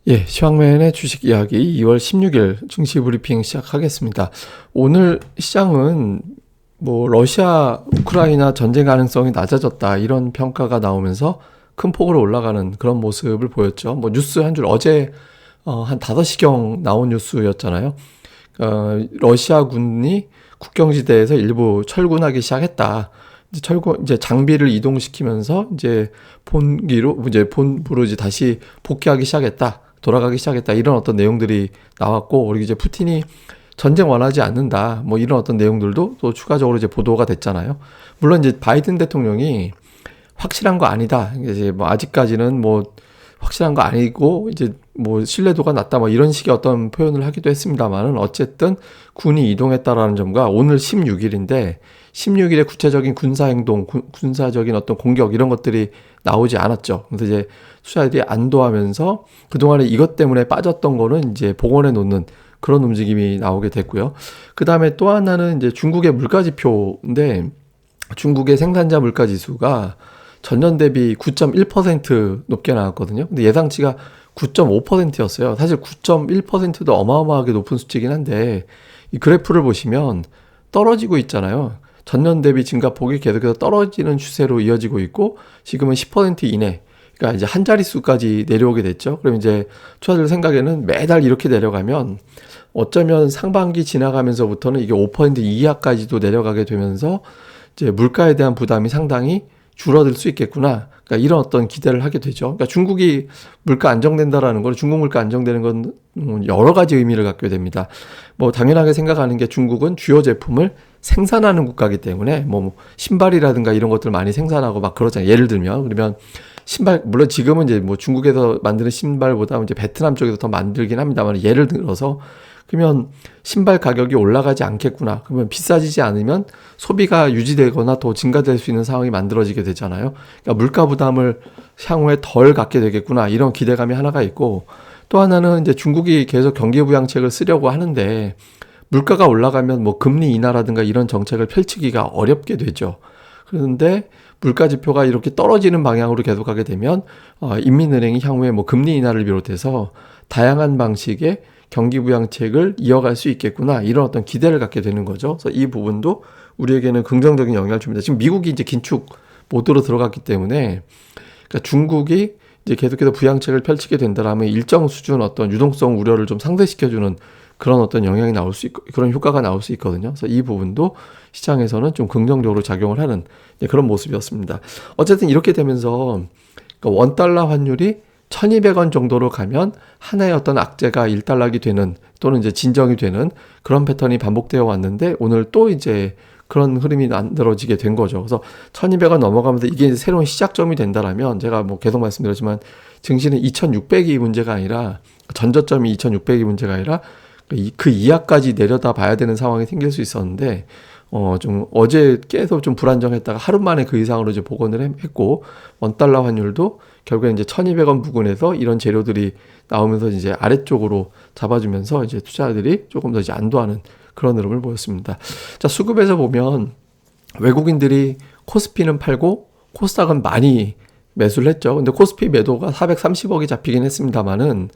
예, 시황맨의 주식 이야기 2월 16일 증시 브리핑 시작하겠습니다. 오늘 시장은 러시아 우크라이나 전쟁 가능성이 낮아졌다 이런 평가가 나오면서 큰 폭으로 올라가는 그런 모습을 보였죠. 뉴스 한 줄 어제 한 5시경 나온 뉴스였잖아요. 러시아군이 국경지대에서 일부 철군하기 시작했다. 이제 장비를 이동시키면서 본부로 다시 복귀하기 시작했다. 돌아가기 시작했다. 이런 어떤 내용들이 나왔고, 그리고 이제 푸틴이 전쟁 원하지 않는다. 이런 어떤 내용들도 또 추가적으로 이제 보도가 됐잖아요. 물론 이제 바이든 대통령이 확실한 거 아니다. 이제 아직까지는 확실한 거 아니고, 이제 신뢰도가 낮다. 이런 식의 어떤 표현을 하기도 했습니다만은, 어쨌든 군이 이동했다라는 점과 오늘 16일인데, 16일에 구체적인 군사행동, 군사적인 어떤 공격 이런 것들이 나오지 않았죠. 그래서 이제 투자자들이 안도하면서 그동안에 이것 때문에 빠졌던 거는 이제 복원해 놓는 그런 움직임이 나오게 됐고요. 그 다음에 또 하나는 이제 중국의 물가지표인데 중국의 생산자 물가지수가 전년 대비 9.1% 높게 나왔거든요. 근데 예상치가 9.5%였어요. 사실 9.1%도 어마어마하게 높은 수치긴 한데 이 그래프를 보시면 떨어지고 있잖아요. 전년 대비 증가폭이 계속해서 떨어지는 추세로 이어지고 있고 지금은 10% 이내, 그러니까 이제 한 자릿수까지 내려오게 됐죠. 그럼 이제 투자자들 생각에는 매달 이렇게 내려가면 어쩌면 상반기 지나가면서부터는 이게 5% 이하까지도 내려가게 되면서 이제 물가에 대한 부담이 상당히 줄어들 수 있겠구나. 그러니까 이런 어떤 기대를 하게 되죠. 그러니까 중국이 물가 안정된다라는 건, 중국 물가 안정되는 건 여러 가지 의미를 갖게 됩니다. 당연하게 생각하는 게 중국은 주요 제품을 생산하는 국가이기 때문에 신발이라든가 이런 것들 많이 생산하고 막 그러잖아요. 예를 들면 그러면 신발, 물론 지금은 이제 중국에서 만드는 신발보다 이제 베트남 쪽에서 더 만들긴 합니다만, 예를 들어서 그러면 신발 가격이 올라가지 않겠구나. 그러면 비싸지지 않으면 소비가 유지되거나 더 증가될 수 있는 상황이 만들어지게 되잖아요. 그러니까 물가 부담을 향후에 덜 갖게 되겠구나. 이런 기대감이 하나가 있고, 또 하나는 이제 중국이 계속 경기 부양책을 쓰려고 하는데 물가가 올라가면 금리 인하라든가 이런 정책을 펼치기가 어렵게 되죠. 그런데 물가 지표가 이렇게 떨어지는 방향으로 계속 가게 되면 인민은행이 향후에 금리 인하를 비롯해서 다양한 방식의 경기 부양책을 이어갈 수 있겠구나, 이런 어떤 기대를 갖게 되는 거죠. 그래서 이 부분도 우리에게는 긍정적인 영향을 줍니다. 지금 미국이 이제 긴축 모드로 들어갔기 때문에, 그러니까 중국이 이제 계속해서 부양책을 펼치게 된다라면 일정 수준 어떤 유동성 우려를 좀 상쇄시켜주는 그런 어떤 영향이 나올 수 있고, 그런 효과가 나올 수 있거든요. 그래서 이 부분도 시장에서는 좀 긍정적으로 작용을 하는 그런 모습이었습니다. 어쨌든 이렇게 되면서 원달러 환율이 1200원 정도로 가면 하나의 어떤 악재가 1달러가 되는, 또는 이제 진정이 되는 그런 패턴이 반복되어 왔는데, 오늘 또 이제 그런 흐름이 만들어지게 된 거죠. 그래서 1200원 넘어가면서 이게 새로운 시작점이 된다라면, 제가 계속 말씀드렸지만 증시는 2600이 문제가 아니라, 전저점이 2600이 문제가 아니라 그 이하까지 내려다 봐야 되는 상황이 생길 수 있었는데, 좀 어제 깨서 좀 불안정했다가 하루 만에 그 이상으로 이제 복원을 했고, 원달러 환율도 결국에 이제 1200원 부근에서 이런 재료들이 나오면서 이제 아래쪽으로 잡아주면서 이제 투자자들이 조금 더 이제 안도하는 그런 흐름을 보였습니다. 자, 수급에서 보면 외국인들이 코스피는 팔고 코스닥은 많이 매수를 했죠. 근데 코스피 매도가 430억이 잡히긴 했습니다만은,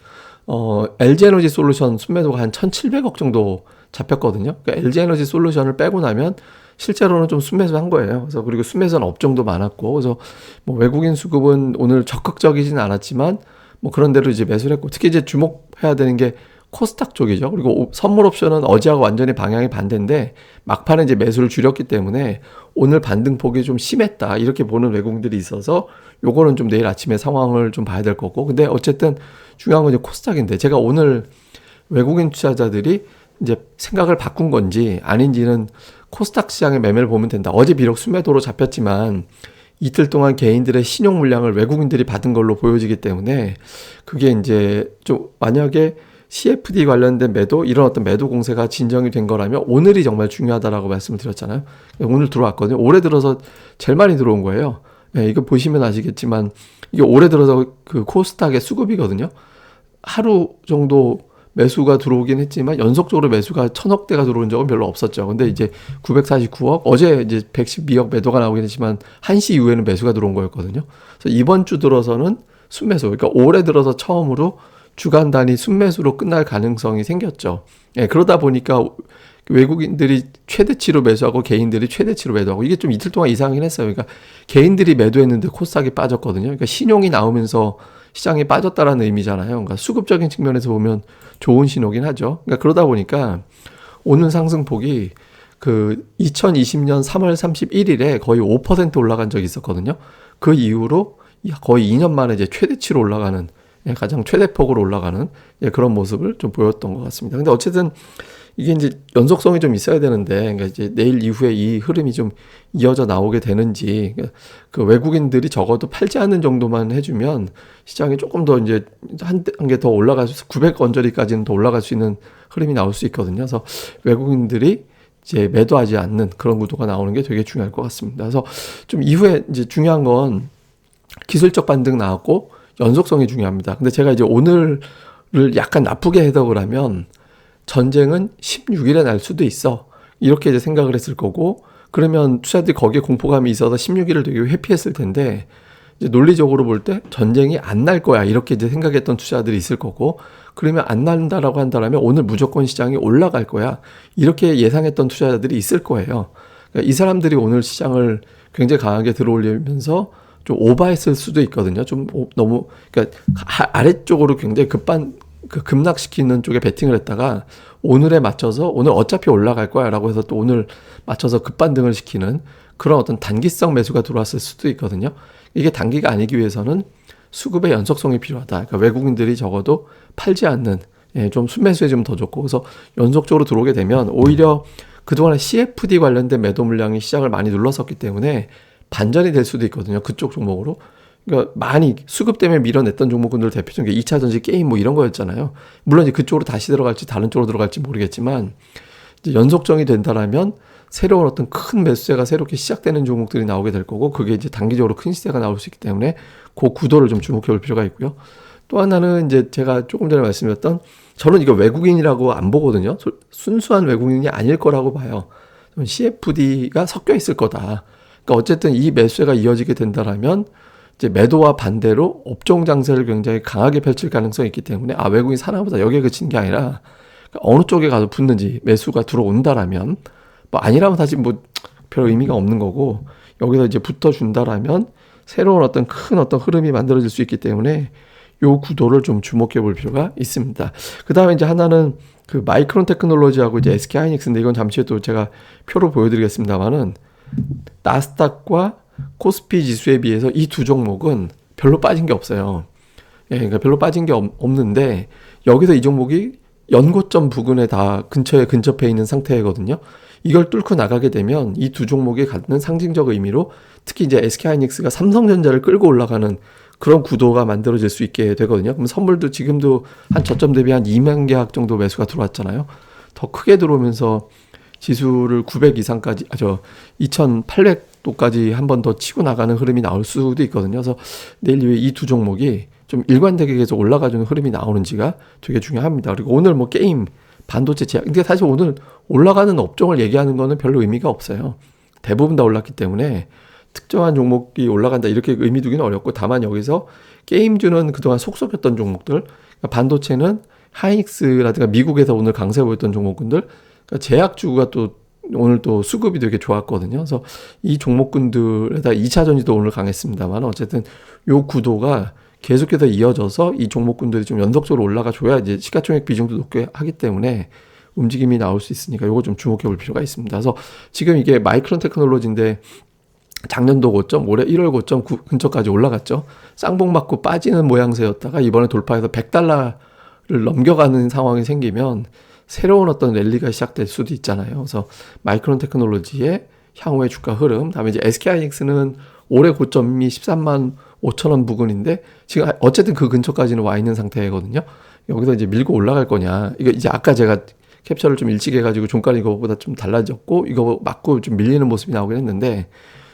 LG에너지 솔루션 순매도가 한 1,700억 정도 잡혔거든요. 그러니까 LG에너지 솔루션을 빼고 나면 실제로는 좀 순매수한 거예요. 그래서 그리고 순매수한 업종도 많았고, 그래서 외국인 수급은 오늘 적극적이진 않았지만 그런 대로 이제 매수를 했고, 특히 이제 주목해야 되는 게 코스닥 쪽이죠. 그리고 선물 옵션은 어제하고 완전히 방향이 반대인데 막판에 이제 매수를 줄였기 때문에 오늘 반등폭이 좀 심했다, 이렇게 보는 외국인들이 있어서 요거는 좀 내일 아침에 상황을 좀 봐야 될 거고, 근데 어쨌든 중요한 건 이제 코스닥인데, 제가 오늘 외국인 투자자들이 이제 생각을 바꾼 건지 아닌지는 코스닥 시장의 매매를 보면 된다. 어제 비록 순매도로 잡혔지만 이틀 동안 개인들의 신용 물량을 외국인들이 받은 걸로 보여지기 때문에, 그게 이제 좀 만약에 CFD 관련된 매도, 이런 어떤 매도 공세가 진정이 된 거라면 오늘이 정말 중요하다라고 말씀을 드렸잖아요. 오늘 들어왔거든요. 올해 들어서 제일 많이 들어온 거예요. 네, 이거 보시면 아시겠지만 이게 올해 들어서 그 코스닥의 수급이거든요. 하루 정도 매수가 들어오긴 했지만 연속적으로 매수가 1000억 대가 들어온 적은 별로 없었죠. 근데 이제 949억, 어제 이제 112억 매도가 나오긴 했지만 1시 이후에는 매수가 들어온 거였거든요. 그래서 이번 주 들어서는 순매수, 그러니까 올해 들어서 처음으로 주간 단위 순매수로 끝날 가능성이 생겼죠. 예, 그러다 보니까 외국인들이 최대치로 매수하고 개인들이 최대치로 매도하고 이게 좀 이틀 동안 이상하긴 했어요. 그러니까 개인들이 매도했는데 코스닥이 빠졌거든요. 그러니까 신용이 나오면서 시장이 빠졌다라는 의미잖아요. 그러니까 수급적인 측면에서 보면 좋은 신호긴 하죠. 그러니까 그러다 보니까 오늘 상승폭이 그 2020년 3월 31일에 거의 5% 올라간 적이 있었거든요. 그 이후로 거의 2년 만에 이제 최대치로 올라가는, 가장 최대폭으로 올라가는 그런 모습을 좀 보였던 것 같습니다. 근데 어쨌든 이게 이제 연속성이 좀 있어야 되는데, 그러니까 이제 내일 이후에 이 흐름이 좀 이어져 나오게 되는지, 그러니까 그 외국인들이 적어도 팔지 않는 정도만 해주면 시장이 조금 더 이제 한 단계 더 올라갈 수, 900 언저리까지는 더 올라갈 수 있는 흐름이 나올 수 있거든요. 그래서 외국인들이 이제 매도하지 않는 그런 구도가 나오는 게 되게 중요할 것 같습니다. 그래서 좀 이후에 이제 중요한 건 기술적 반등 나왔고 연속성이 중요합니다. 근데 제가 이제 오늘을 약간 나쁘게 해석을 하면 전쟁은 16일에 날 수도 있어. 이렇게 이제 생각을 했을 거고, 그러면 투자들이 거기에 공포감이 있어서 16일을 되게 회피했을 텐데, 이제 논리적으로 볼 때 전쟁이 안 날 거야. 이렇게 이제 생각했던 투자들이 있을 거고, 그러면 안 난다라고 한다면 오늘 무조건 시장이 올라갈 거야. 이렇게 예상했던 투자자들이 있을 거예요. 그러니까 이 사람들이 오늘 시장을 굉장히 강하게 들어올리면서 좀 오버했을 수도 있거든요. 좀 너무, 그러니까 아래쪽으로 굉장히 급락시키는 쪽에 베팅을 했다가 오늘에 맞춰서 오늘 어차피 올라갈 거야 라고 해서 또 오늘 맞춰서 급반등을 시키는 그런 어떤 단기성 매수가 들어왔을 수도 있거든요. 이게 단기가 아니기 위해서는 수급의 연속성이 필요하다. 그러니까 외국인들이 적어도 팔지 않는, 좀 순매수에 좀 더 좋고, 그래서 연속적으로 들어오게 되면 오히려 그동안에 CFD 관련된 매도 물량이 시장을 많이 눌렀었기 때문에 반전이 될 수도 있거든요. 그쪽 종목으로. 그러니까 많이 수급 때문에 밀어냈던 종목군들 대표적인 게 2차 전지 게임 뭐 이런 거였잖아요. 물론 이제 그쪽으로 다시 들어갈지 다른 쪽으로 들어갈지 모르겠지만, 이제 연속성이 된다라면 새로운 어떤 큰 매수세가 새롭게 시작되는 종목들이 나오게 될 거고, 그게 이제 단기적으로 큰 시세가 나올 수 있기 때문에 그 구도를 좀 주목해 볼 필요가 있고요. 또 하나는 이제 제가 조금 전에 말씀드렸던, 저는 이거 외국인이라고 안 보거든요. 순수한 외국인이 아닐 거라고 봐요. CFD가 섞여 있을 거다. 그러니까 어쨌든 이 매수세가 이어지게 된다라면 이제 매도와 반대로 업종 장세를 굉장히 강하게 펼칠 가능성이 있기 때문에, 외국인 사나보다 여기에 그친 게 아니라 어느 쪽에 가서 붙는지 매수가 들어온다라면, 뭐 아니라면 사실 뭐 별 의미가 없는 거고, 여기서 이제 붙어준다라면 새로운 어떤 큰 어떤 흐름이 만들어질 수 있기 때문에 요 구도를 좀 주목해 볼 필요가 있습니다. 그 다음에 이제 하나는 그 마이크론 테크놀로지하고 이제 SK 하이닉스인데, 이건 잠시 후에 또 제가 표로 보여드리겠습니다만은, 나스닥과 코스피 지수에 비해서 이 두 종목은 별로 빠진 게 없어요. 그러니까 별로 빠진 게 없는데, 여기서 이 종목이 연고점 부근에 다 근접해 있는 상태거든요. 이걸 뚫고 나가게 되면 이 두 종목이 갖는 상징적 의미로, 특히 이제 SK하이닉스가 삼성전자를 끌고 올라가는 그런 구도가 만들어질 수 있게 되거든요. 그럼 선물도 지금도 한 저점 대비 한 2만 계약 정도 매수가 들어왔잖아요. 더 크게 들어오면서 지수를 900 이상까지, 2800도까지 한 번 더 치고 나가는 흐름이 나올 수도 있거든요. 그래서 내일 이후에 이 두 종목이 좀 일관되게 계속 올라가주는 흐름이 나오는지가 되게 중요합니다. 그리고 오늘 뭐 게임, 반도체 제약, 근데 사실 오늘 올라가는 업종을 얘기하는 거는 별로 의미가 없어요. 대부분 다 올랐기 때문에 특정한 종목이 올라간다 이렇게 의미 두기는 어렵고, 다만 여기서 게임주는 그동안 속속였던 종목들, 그러니까 반도체는 하이닉스라든가 미국에서 오늘 강세 보였던 종목군들, 그러니까 제약주가 또 오늘 또 수급이 되게 좋았거든요. 그래서 이 종목군들에다 2차 전지도 오늘 강했습니다만, 어쨌든 요 구도가 계속해서 이어져서 이 종목군들이 좀 연속적으로 올라가 줘야 이제 시가총액 비중도 높게 하기 때문에 움직임이 나올 수 있으니까 요거 좀 주목해 볼 필요가 있습니다. 그래서 지금 이게 마이크론 테크놀로지인데 작년도 고점, 올해 1월 고점 근처까지 올라갔죠. 쌍봉 맞고 빠지는 모양새였다가 이번에 돌파해서 $100를 넘겨가는 상황이 생기면 새로운 어떤 랠리가 시작될 수도 있잖아요. 그래서 마이크론 테크놀로지의 향후의 주가 흐름, 다음에 이제 SK하이닉스는 올해 고점이 13만 5천 원 부근인데 지금 어쨌든 그 근처까지는 와 있는 상태거든요. 여기서 이제 밀고 올라갈 거냐. 이거 이제 아까 제가 캡처를 좀 일찍 해가지고 종가는 이거보다 좀 달라졌고 이거 맞고 좀 밀리는 모습이 나오긴 했는데,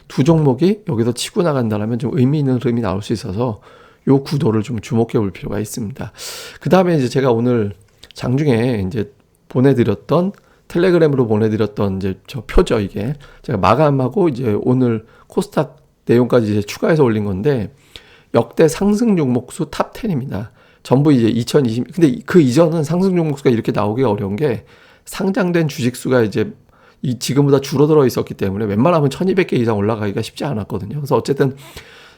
두 종목이 여기서 치고 나간다면 좀 의미 있는 흐름이 나올 수 있어서 요 구도를 좀 주목해 볼 필요가 있습니다. 그 다음에 이제 제가 오늘 장중에 이제 보내드렸던 텔레그램으로 보내드렸던 이제 저 표죠. 이게 제가 마감하고 이제 오늘 코스닥 내용까지 이제 추가해서 올린 건데, 역대 상승 종목수 탑 10입니다. 전부 이제 2020, 근데 그 이전은 상승 종목수가 이렇게 나오기가 어려운 게 상장된 주식수가 이제 지금보다 줄어들어 있었기 때문에 웬만하면 1200개 이상 올라가기가 쉽지 않았거든요. 그래서 어쨌든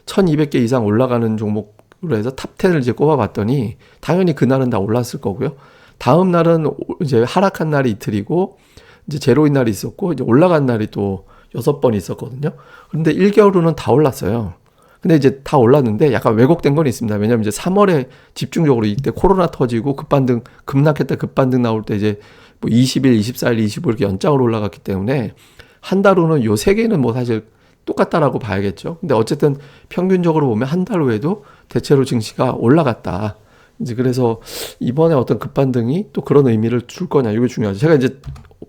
1200개 이상 올라가는 종목으로 해서 탑10을 이제 꼽아봤더니 당연히 그날은 다 올랐을 거고요. 다음 날은 이제 하락한 날이 이틀이고 이제 제로인 날이 있었고 이제 올라간 날이 또 6번 있었거든요. 그런데 1개월 후는 다 올랐어요. 근데 이제 다 올랐는데 약간 왜곡된 건 있습니다. 왜냐면 이제 3월에 집중적으로 이때 코로나 터지고 급반등, 급락했다 급반등 나올 때 이제 뭐 20일, 24일, 25일 이렇게 연장으로 올라갔기 때문에 한 달 후는 요 세 개는 뭐 사실 똑같다라고 봐야겠죠. 근데 어쨌든 평균적으로 보면 한 달 후에도 대체로 증시가 올라갔다. 이제 그래서 이번에 어떤 급반등이 또 그런 의미를 줄 거냐, 이게 중요하죠. 제가 이제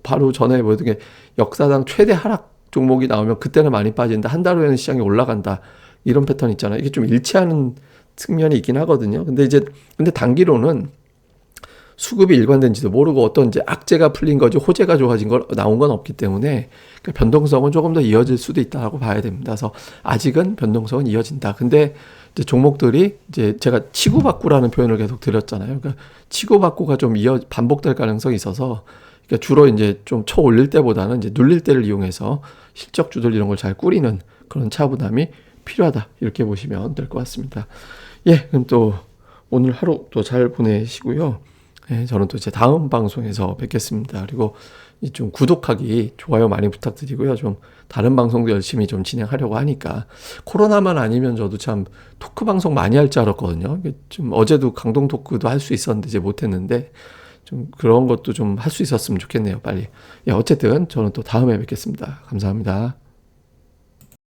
바로 전에 보여드린 게 역사상 최대 하락 종목이 나오면 그때는 많이 빠진다. 한 달 후에는 시장이 올라간다. 이런 패턴 있잖아요. 이게 좀 일치하는 측면이 있긴 하거든요. 근데 단기로는 수급이 일관된지도 모르고 어떤 이제 악재가 풀린 거지 호재가 좋아진 걸 나온 건 없기 때문에 그 변동성은 조금 더 이어질 수도 있다고 봐야 됩니다. 그래서 아직은 변동성은 이어진다. 근데 이제 종목들이 이제 제가 치고받고라는 표현을 계속 드렸잖아요. 그러니까 치고받고가 좀 반복될 가능성이 있어서 그러니까 주로 이제 좀 쳐 올릴 때보다는 이제 눌릴 때를 이용해서 실적주들 이런 걸 잘 꾸리는 그런 차분함이 필요하다. 이렇게 보시면 될 것 같습니다. 예, 그럼 또 오늘 하루 또 잘 보내시고요. 예, 저는 또 제 다음 방송에서 뵙겠습니다. 그리고 좀 구독하기, 좋아요 많이 부탁드리고요. 좀 다른 방송도 열심히 좀 진행하려고 하니까 코로나만 아니면 저도 참 토크 방송 많이 할 줄 알았거든요. 좀 어제도 강동 토크도 할 수 있었는데 이제 못했는데 좀 그런 것도 좀 할 수 있었으면 좋겠네요. 빨리. 예, 어쨌든 저는 또 다음에 뵙겠습니다. 감사합니다.